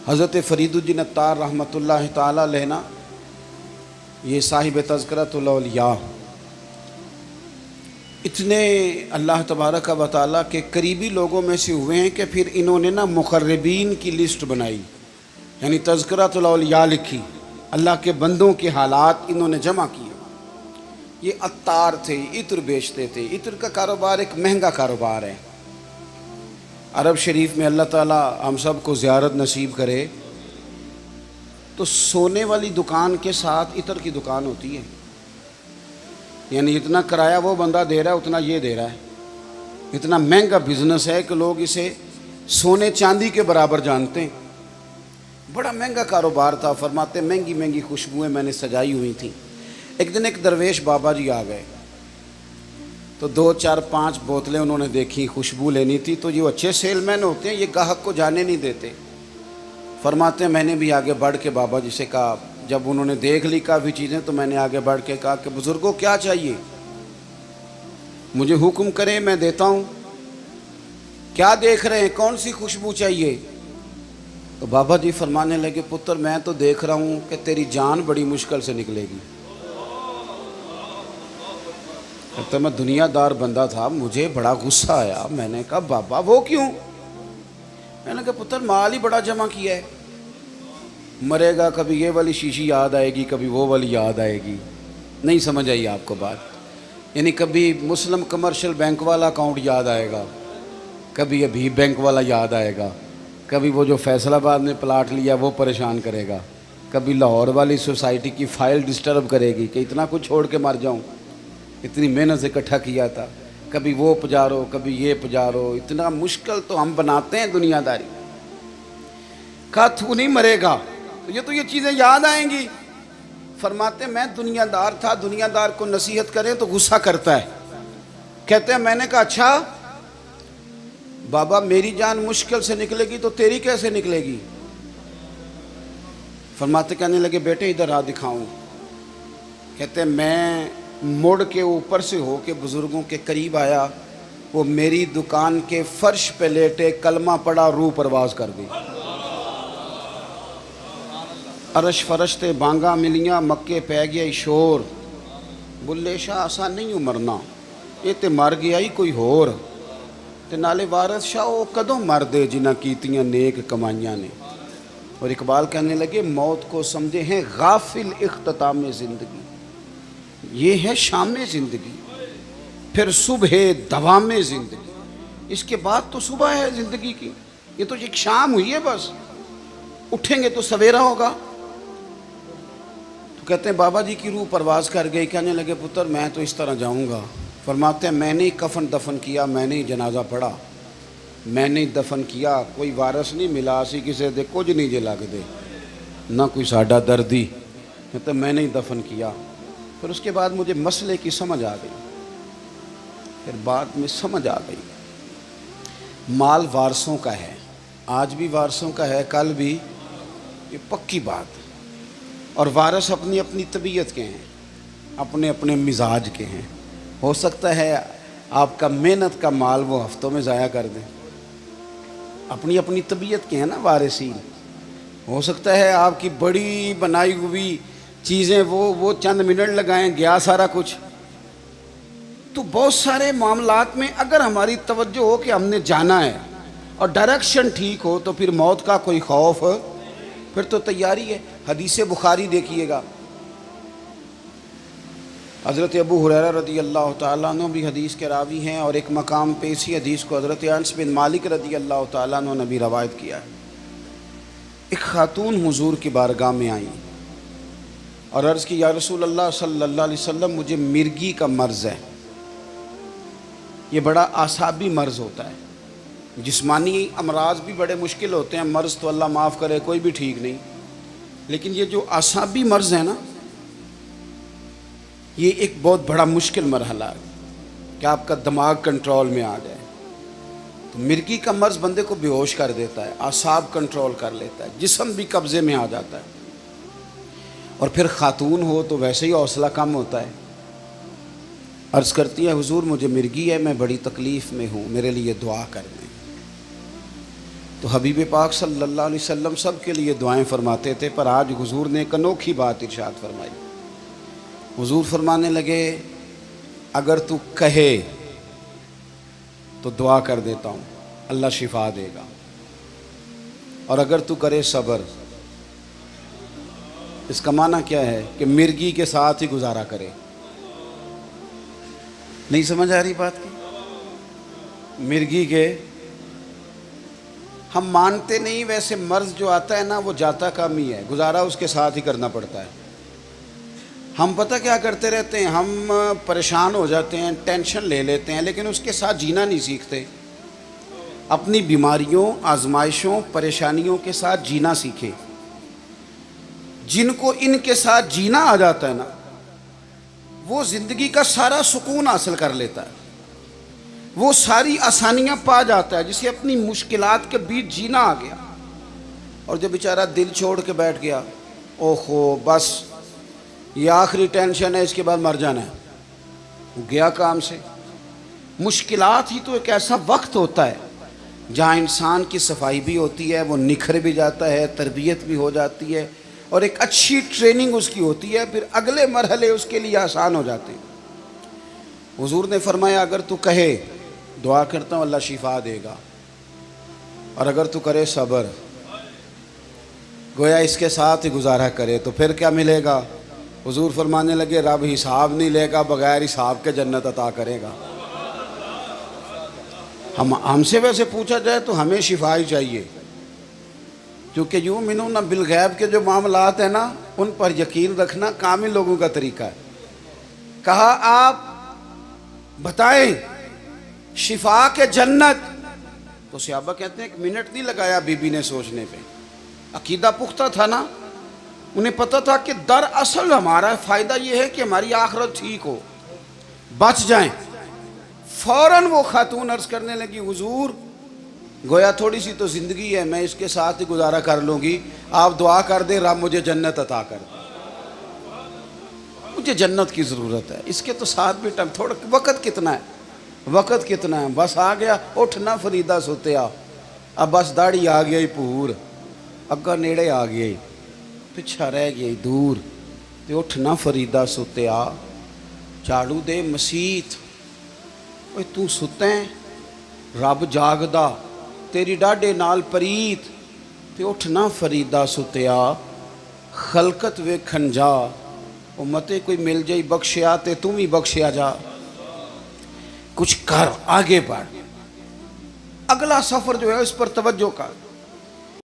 हज़रत फ़रीदुद्दीन अत्तार रहमतुल्लाह ताला अलैह ना, ये साहिब तज़किरतुल औलिया, इतने अल्लाह तबारक व तआला के करीबी लोगों में से हुए हैं कि फिर इन्होंने ना मुक़र्रबीन की लिस्ट बनाई, यानी तज़किरतुल औलिया लिखी, अल्लाह के बंदों के हालात इन्होंने जमा किए। ये अत्तार थे, इत्र बेचते थे। इत्र का कारोबार एक महंगा कारोबार है। अरब शरीफ में अल्लाह ताला हम सब को ज़ियारत नसीब करे तो सोने वाली दुकान के साथ इत्र की दुकान होती है, यानी जितना किराया वो बंदा दे रहा है उतना ये दे रहा है। इतना महंगा बिजनेस है कि लोग इसे सोने चांदी के बराबर जानते हैं। बड़ा महंगा कारोबार था। फरमाते महंगी महंगी खुशबुएं मैंने सजाई हुई थी। एक दिन एक दरवेश बाबा जी आ गए तो 2 4 5 बोतलें उन्होंने देखी, खुशबू लेनी थी। तो ये अच्छे सेलमैन होते हैं, ये ग्राहक को जाने नहीं देते। फरमाते मैंने भी आगे बढ़ के बाबा जी से कहा, जब उन्होंने देख ली काफ़ी चीज़ें तो मैंने आगे बढ़ के कहा कि बुज़ुर्गों क्या चाहिए, मुझे हुक्म करें मैं देता हूँ। क्या देख रहे हैं, कौन सी खुशबू चाहिए? तो बाबा जी फरमाने लगे, पुत्र मैं तो देख रहा हूँ कि तेरी जान बड़ी मुश्किल से निकलेगी। तो मैं दुनियादार बंदा था, मुझे बड़ा गुस्सा आया। मैंने कहा बाबा वो क्यों? मैंने कहा पुत्र माल ही बड़ा जमा किया है, मरेगा कभी ये वाली शीशी याद आएगी, कभी वो वाली याद आएगी। नहीं समझ आई आपको बात? यानी कभी मुस्लिम कमर्शियल बैंक वाला अकाउंट याद आएगा, कभी अभी बैंक वाला याद आएगा, कभी वो जो फैसलाबाद में प्लाट लिया वो परेशान करेगा, कभी लाहौर वाली सोसाइटी की फ़ाइल डिस्टर्ब करेगी कि इतना कुछ छोड़ के मर जाऊँ, इतनी मेहनत से इकट्ठा किया था। कभी वो पुजारो, कभी ये पुजारो। इतना मुश्किल तो हम बनाते हैं दुनियादारी। कहा तू नहीं मरेगा तो ये चीज़ें याद आएंगी। फरमाते मैं दुनियादार था, दुनियादार को नसीहत करें तो गुस्सा करता है। कहते हैं मैंने कहा अच्छा बाबा मेरी जान मुश्किल से निकलेगी तो तेरी कैसे निकलेगी? फरमाते कहने लगे बेटे इधर आ दिखाऊं। कहते मैं मुड़ के ऊपर से हो के बुज़ुर्गों के करीब आया, वो मेरी दुकान के फर्श पे लेटे कलमा पड़ा, रूह परवाज कर दी। अरश फरश्ते बांगा मिलियाँ, मक्के पै गया शोर। बुल्ले शाह असा नहीं मरना, ये तो मर गया ही कोई होर। ते नाले वारस शाह वो कदों मर दे जिन्हां कीतियां नेक कमाइयां ने। और इकबाल कहने लगे मौत को समझे हैं गाफिल इख्तिताम ज़िंदगी, ये है शाम ज़िंदगी, फिर सुबह दवाम ज़िंदगी। इसके बाद तो सुबह है ज़िंदगी की, ये तो एक शाम हुई है बस, उठेंगे तो सवेरा होगा। तो कहते हैं बाबा जी की रूह परवाज़ कर गई। कहने लगे पुत्र मैं तो इस तरह जाऊंगा। फरमाते हैं मैंने ही कफन दफन किया, मैंने ही जनाजा पढ़ा, मैंने ही दफन किया, कोई वारस नहीं मिला, असी किसी दे कुछ नहीं जे लग दे, ना कोई साडा दर्दी। कहते मैंने ही दफन किया। फिर उसके बाद मुझे मसले की समझ आ गई, फिर बाद में समझ आ गई माल वारसों का है, आज भी वारसों का है, कल भी, ये पक्की बात। और वारस अपनी अपनी तबीयत के हैं, अपने अपने मिजाज के हैं। हो सकता है आपका मेहनत का माल वो हफ्तों में ज़ाया कर दें, अपनी अपनी तबीयत के हैं ना वारिसीन। हो सकता है आपकी बड़ी बनाई हुई चीज़ें वो चंद मिनट लगाएं, गया सारा कुछ। तो बहुत सारे मामलात में अगर हमारी तवज्जो हो कि हमने जाना है और डायरेक्शन ठीक हो तो फिर मौत का कोई खौफ, फिर तो तैयारी है। हदीस बुखारी देखिएगा, हज़रत अबू हुरैरा रदी अल्लाह ताला अन्हु भी हदीस के रावी हैं। और एक मकाम पे इसी हदीस को हज़रत अनस बिन मालिक रदी अल्लाह ताला अन्हु ने भी रवायत किया है। एक खातून हुजूर की बारगाह में आई और अर्ज़ की या रसूल अल्लाह सल्लल्लाहु अलैहि वसल्लम मुझे मिर्गी का मर्ज़ है, ये बड़ा आसाबी मर्ज़ होता है। जिस्मानी अमराज भी बड़े मुश्किल होते हैं, मर्ज़ तो अल्लाह माफ़ करे कोई भी ठीक नहीं, लेकिन ये जो आसाबी मर्ज़ है ना, ये एक बहुत बड़ा मुश्किल मरहला है कि आपका दिमाग कंट्रोल में आ जाए। तो मिर्गी का मर्ज़ बंदे को बेहोश कर देता है, आसाब कंट्रोल कर लेता है, जिस्म भी कब्ज़े में आ जाता है। और फिर ख़ातून हो तो वैसे ही हौसला कम होता है। अर्ज़ करती है हुजूर मुझे मिर्गी है, मैं बड़ी तकलीफ़ में हूँ, मेरे लिए दुआ कर दें। तो हबीब पाक सल्लल्लाहु अलैहि वसल्लम सब के लिए दुआएं फरमाते थे, पर आज हुजूर ने एक अनोखी बात इरशाद फरमाई। हुजूर फरमाने लगे, अगर तू कहे तो दुआ कर देता हूँ, अल्लाह शिफा देगा, और अगर तू करे सब्र। इसका माना क्या है कि मिर्गी के साथ ही गुजारा करे। नहीं समझ आ रही बात की? मिर्गी के हम मानते नहीं, वैसे मर्ज जो आता है ना वो जाता काम ही है, गुजारा उसके साथ ही करना पड़ता है। हम पता क्या करते रहते हैं, हम परेशान हो जाते हैं, टेंशन ले लेते हैं, लेकिन उसके साथ जीना नहीं सीखते। अपनी बीमारियों, आजमाइशों, परेशानियों के साथ जीना सीखे। जिनको इनके साथ जीना आ जाता है ना, वो ज़िंदगी का सारा सुकून हासिल कर लेता है, वो सारी आसानियां पा जाता है, जिसे अपनी मुश्किलात के बीच जीना आ गया। और जब बेचारा दिल छोड़ के बैठ गया, ओहो बस ये आखिरी टेंशन है, इसके बाद मर जाना है, वो गया काम से। मुश्किलात ही तो एक ऐसा वक्त होता है जहाँ इंसान की सफाई भी होती है, वो निखर भी जाता है, तरबियत भी हो जाती है, और एक अच्छी ट्रेनिंग उसकी होती है, फिर अगले मरहले उसके लिए आसान हो जाते हैं। हुजूर ने फरमाया, अगर तू कहे दुआ करता हूँ अल्लाह शिफा देगा, और अगर तू करे सब्र, गोया इसके साथ ही गुजारा करे, तो फिर क्या मिलेगा? हुजूर फरमाने लगे, रब हिसाब नहीं लेगा, बगैर हिसाब के जन्नत अता करेगा। हमसे वैसे पूछा जाए तो हमें शिफा ही चाहिए, क्योंकि यूँ मिनू ना बिलगैब के जो मामलात हैं ना, उन पर यकीन रखना कामिल लोगों का तरीका है। कहा आप बताएं शिफा के जन्नत, तो सहाबा कहते हैं एक मिनट नहीं लगाया बीबी ने सोचने पे। अकीदा पुख्ता था ना, उन्हें पता था कि दरअसल हमारा फ़ायदा ये है कि हमारी आखिरत ठीक हो, बच जाएं। फ़ौरन वो खातून अर्ज़ करने लगी, हुजूर गोया थोड़ी सी तो ज़िंदगी है, मैं इसके साथ ही गुजारा कर लूँगी, आप दुआ कर दे रब मुझे जन्नत अता कर दे, मुझे जन्नत की ज़रूरत है। इसके तो साथ भी टाइम, थोड़ा वक़्त कितना है, वक़्त कितना है, बस आ गया, उठ ना फरीदा सुत्या, अब बस दाढ़ी आ गई पूर, अग्गा नेड़े आ गई, पिछा रह गई दूर, तो उठ ना फरीदा सुत्या, झाड़ू दे मसीत, ओए तू सुतें रब जागदा, तेरी डाढ़े नाल परीत, ते उठ ना फरीदा सुत्या, खलकत वेखन जा, ओ मते कोई मिल जाई बख्शिया ते तू भी बख्शिया जा, कुछ कर, आगे बढ़, अगला सफ़र जो है उस पर तवज्जो कर।